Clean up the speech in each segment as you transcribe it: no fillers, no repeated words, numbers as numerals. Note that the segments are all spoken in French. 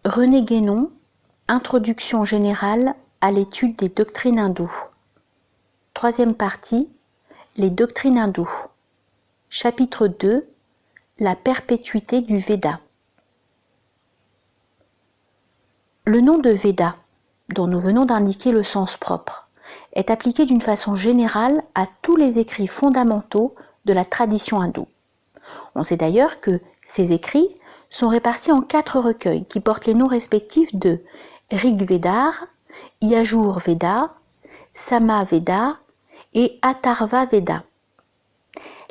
René Guénon, Introduction générale à l'étude des doctrines hindoues. Troisième partie, les doctrines hindoues. Chapitre 2, la perpétuité du Veda. Le nom de Veda, dont nous venons d'indiquer le sens propre, est appliqué d'une façon générale à tous les écrits fondamentaux de la tradition hindoue. On sait d'ailleurs que ces écrits sont répartis en 4 recueils qui portent les noms respectifs de Rig Vedar, Yajur Veda, Sama Veda et Atharva Veda.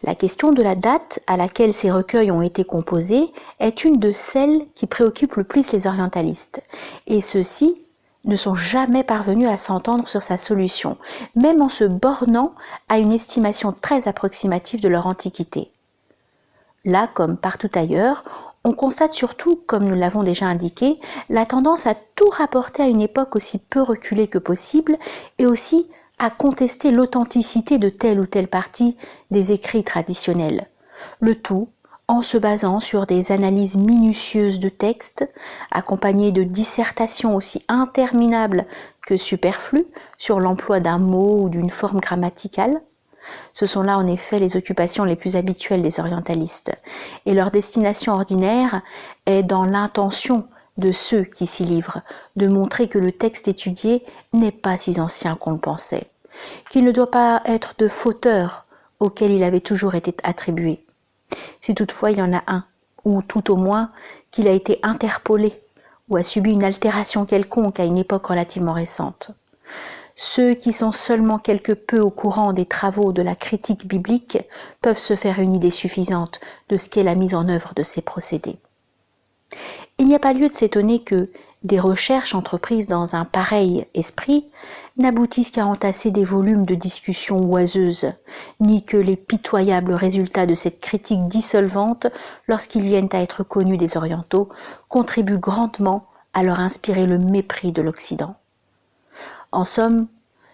La question de la date à laquelle ces recueils ont été composés est une de celles qui préoccupent le plus les orientalistes, et ceux-ci ne sont jamais parvenus à s'entendre sur sa solution, même en se bornant à une estimation très approximative de leur antiquité. Là, comme partout ailleurs, on constate surtout, comme nous l'avons déjà indiqué, la tendance à tout rapporter à une époque aussi peu reculée que possible et aussi à contester l'authenticité de telle ou telle partie des écrits traditionnels. Le tout en se basant sur des analyses minutieuses de textes, accompagnées de dissertations aussi interminables que superflues sur l'emploi d'un mot ou d'une forme grammaticale. Ce sont là en effet les occupations les plus habituelles des orientalistes, et leur destination ordinaire est dans l'intention de ceux qui s'y livrent, de montrer que le texte étudié n'est pas si ancien qu'on le pensait, qu'il ne doit pas être de fauteur auquel il avait toujours été attribué. Si toutefois il y en a un, ou tout au moins qu'il a été interpolé, ou a subi une altération quelconque à une époque relativement récente. Ceux qui sont seulement quelque peu au courant des travaux de la critique biblique peuvent se faire une idée suffisante de ce qu'est la mise en œuvre de ces procédés. Il n'y a pas lieu de s'étonner que des recherches entreprises dans un pareil esprit n'aboutissent qu'à entasser des volumes de discussions oiseuses, ni que les pitoyables résultats de cette critique dissolvante, lorsqu'ils viennent à être connus des orientaux, contribuent grandement à leur inspirer le mépris de l'Occident. En somme,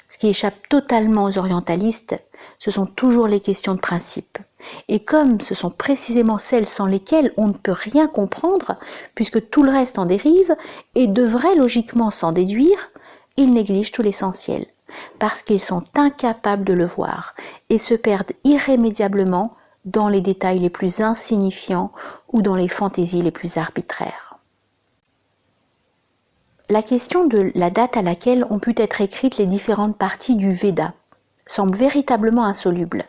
ce qui échappe totalement aux orientalistes, ce sont toujours les questions de principe. Et comme ce sont précisément celles sans lesquelles on ne peut rien comprendre, puisque tout le reste en dérive et devrait logiquement s'en déduire, ils négligent tout l'essentiel, parce qu'ils sont incapables de le voir et se perdent irrémédiablement dans les détails les plus insignifiants ou dans les fantaisies les plus arbitraires. La question de la date à laquelle ont pu être écrites les différentes parties du Veda semble véritablement insoluble.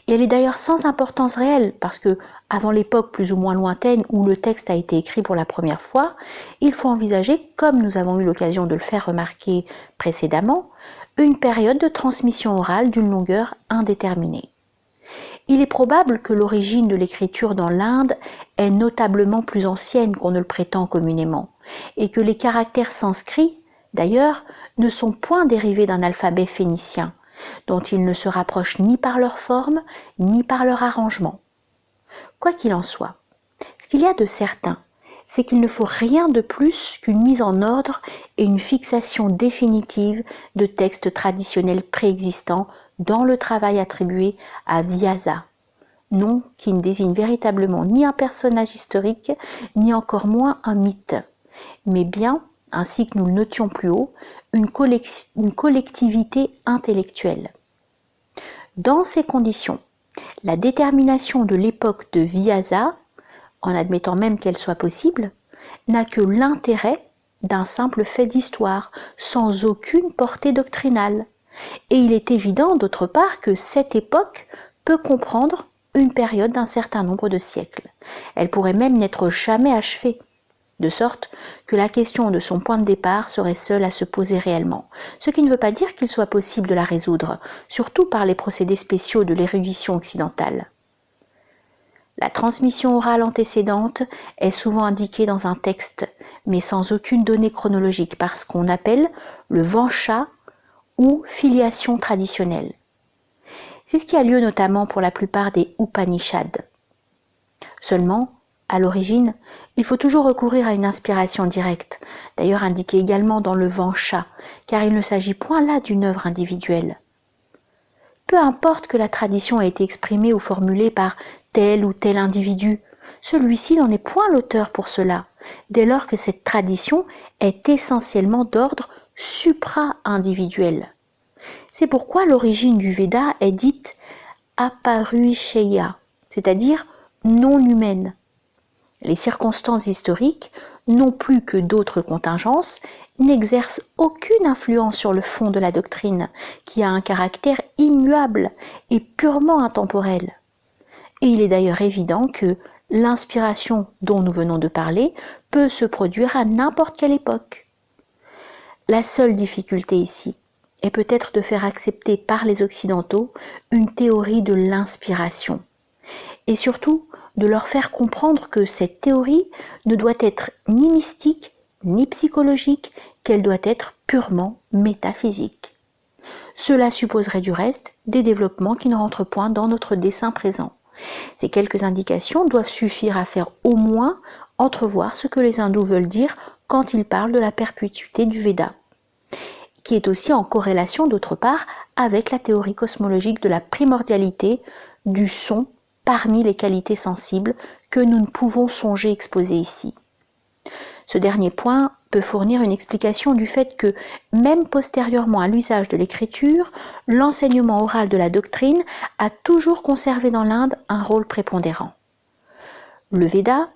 Et elle est d'ailleurs sans importance réelle, parce que, avant l'époque plus ou moins lointaine où le texte a été écrit pour la première fois, il faut envisager, comme nous avons eu l'occasion de le faire remarquer précédemment, une période de transmission orale d'une longueur indéterminée. Il est probable que l'origine de l'écriture dans l'Inde est notablement plus ancienne qu'on ne le prétend communément, et que les caractères sanscrits, d'ailleurs, ne sont point dérivés d'un alphabet phénicien, dont ils ne se rapprochent ni par leur forme, ni par leur arrangement. Quoi qu'il en soit, ce qu'il y a de certain, c'est qu'il ne faut rien de plus qu'une mise en ordre et une fixation définitive de textes traditionnels préexistants dans le travail attribué à Vyasa, nom qui ne désigne véritablement ni un personnage historique, ni encore moins un mythe, mais bien, ainsi que nous le notions plus haut, une collectivité intellectuelle. Dans ces conditions, la détermination de l'époque de Vyasa, en admettant même qu'elle soit possible, n'a que l'intérêt d'un simple fait d'histoire, sans aucune portée doctrinale. Et il est évident, d'autre part, que cette époque peut comprendre une période d'un certain nombre de siècles. Elle pourrait même n'être jamais achevée, de sorte que la question de son point de départ serait seule à se poser réellement, ce qui ne veut pas dire qu'il soit possible de la résoudre, surtout par les procédés spéciaux de l'érudition occidentale. La transmission orale antécédente est souvent indiquée dans un texte, mais sans aucune donnée chronologique, par ce qu'on appelle le vansha ou filiation traditionnelle. C'est ce qui a lieu notamment pour la plupart des Upanishads. Seulement, à l'origine, il faut toujours recourir à une inspiration directe, d'ailleurs indiquée également dans le vansha, car il ne s'agit point là d'une œuvre individuelle. Peu importe que la tradition ait été exprimée ou formulée par tel ou tel individu, Celui-ci n'en est point l'auteur pour cela, dès lors que cette tradition est essentiellement d'ordre supra-individuel. C'est pourquoi l'origine du Veda est dite aparuisheya, c'est-à-dire non humaine. Les circonstances historiques, non plus que d'autres contingences, n'exercent aucune influence sur le fond de la doctrine, qui a un caractère immuable et purement intemporel. Et il est d'ailleurs évident que l'inspiration dont nous venons de parler peut se produire à n'importe quelle époque. La seule difficulté ici est peut-être de faire accepter par les Occidentaux une théorie de l'inspiration, et surtout de leur faire comprendre que cette théorie ne doit être ni mystique ni psychologique, qu'elle doit être purement métaphysique. Cela supposerait du reste des développements qui ne rentrent point dans notre dessein présent. Ces quelques indications doivent suffire à faire au moins entrevoir ce que les hindous veulent dire quand ils parlent de la perpétuité du Veda, qui est aussi en corrélation d'autre part avec la théorie cosmologique de la primordialité du son parmi les qualités sensibles que nous ne pouvons songer exposer ici. Ce dernier point peut fournir une explication du fait que, même postérieurement à l'usage de l'écriture, l'enseignement oral de la doctrine a toujours conservé dans l'Inde un rôle prépondérant. Le Veda,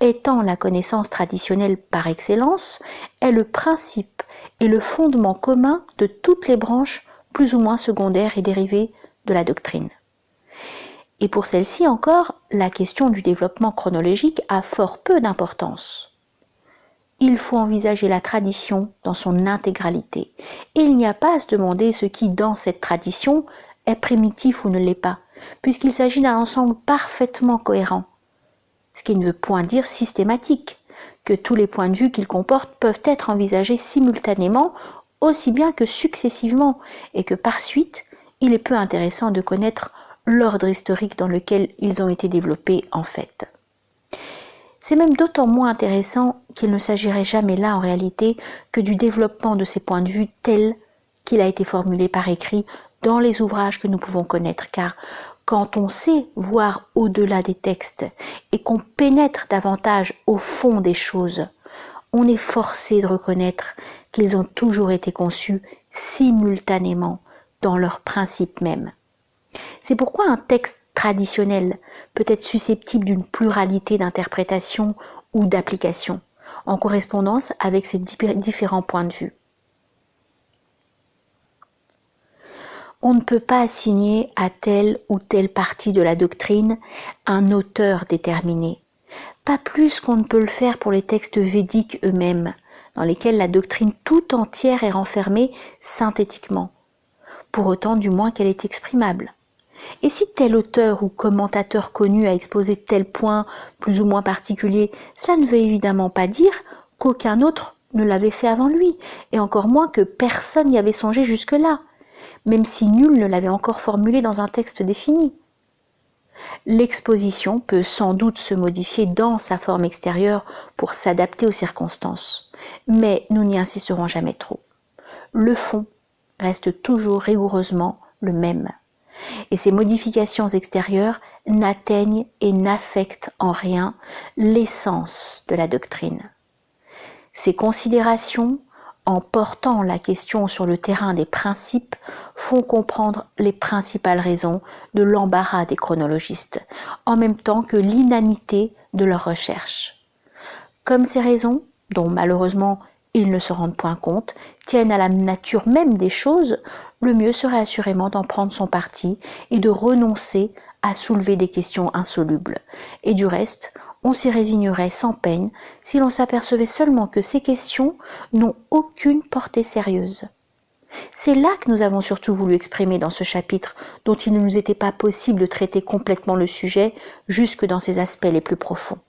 étant la connaissance traditionnelle par excellence, est le principe et le fondement commun de toutes les branches plus ou moins secondaires et dérivées de la doctrine. Et pour celle-ci encore, la question du développement chronologique a fort peu d'importance. Il faut envisager la tradition dans son intégralité, et il n'y a pas à se demander ce qui, dans cette tradition, est primitif ou ne l'est pas, puisqu'il s'agit d'un ensemble parfaitement cohérent, ce qui ne veut point dire systématique, que tous les points de vue qu'il comporte peuvent être envisagés simultanément, aussi bien que successivement, et que par suite, il est peu intéressant de connaître l'ordre historique dans lequel ils ont été développés en fait. C'est même d'autant moins intéressant qu'il ne s'agirait jamais là en réalité que du développement de ces points de vue tel qu'il a été formulé par écrit dans les ouvrages que nous pouvons connaître, car quand on sait voir au-delà des textes et qu'on pénètre davantage au fond des choses, on est forcé de reconnaître qu'ils ont toujours été conçus simultanément dans leur principe même. C'est pourquoi un texte traditionnel peut être susceptible d'une pluralité d'interprétations ou d'applications, en correspondance avec ces différents points de vue. On ne peut pas assigner à telle ou telle partie de la doctrine un auteur déterminé, pas plus qu'on ne peut le faire pour les textes védiques eux-mêmes, dans lesquels la doctrine tout entière est renfermée synthétiquement, pour autant du moins qu'elle est exprimable. Et si tel auteur ou commentateur connu a exposé tel point plus ou moins particulier, cela ne veut évidemment pas dire qu'aucun autre ne l'avait fait avant lui, et encore moins que personne n'y avait songé jusque-là, même si nul ne l'avait encore formulé dans un texte défini. L'exposition peut sans doute se modifier dans sa forme extérieure pour s'adapter aux circonstances, mais nous n'y insisterons jamais trop. Le fond reste toujours rigoureusement le même. Et ces modifications extérieures n'atteignent et n'affectent en rien l'essence de la doctrine. Ces considérations, en portant la question sur le terrain des principes, font comprendre les principales raisons de l'embarras des chronologistes, en même temps que l'inanité de leurs recherches. Comme ces raisons, dont malheureusement ils ne se rendent point compte, tiennent à la nature même des choses, le mieux serait assurément d'en prendre son parti et de renoncer à soulever des questions insolubles. Et du reste, on s'y résignerait sans peine si l'on s'apercevait seulement que ces questions n'ont aucune portée sérieuse. C'est là que nous avons surtout voulu exprimer dans ce chapitre, dont il ne nous était pas possible de traiter complètement le sujet jusque dans ses aspects les plus profonds.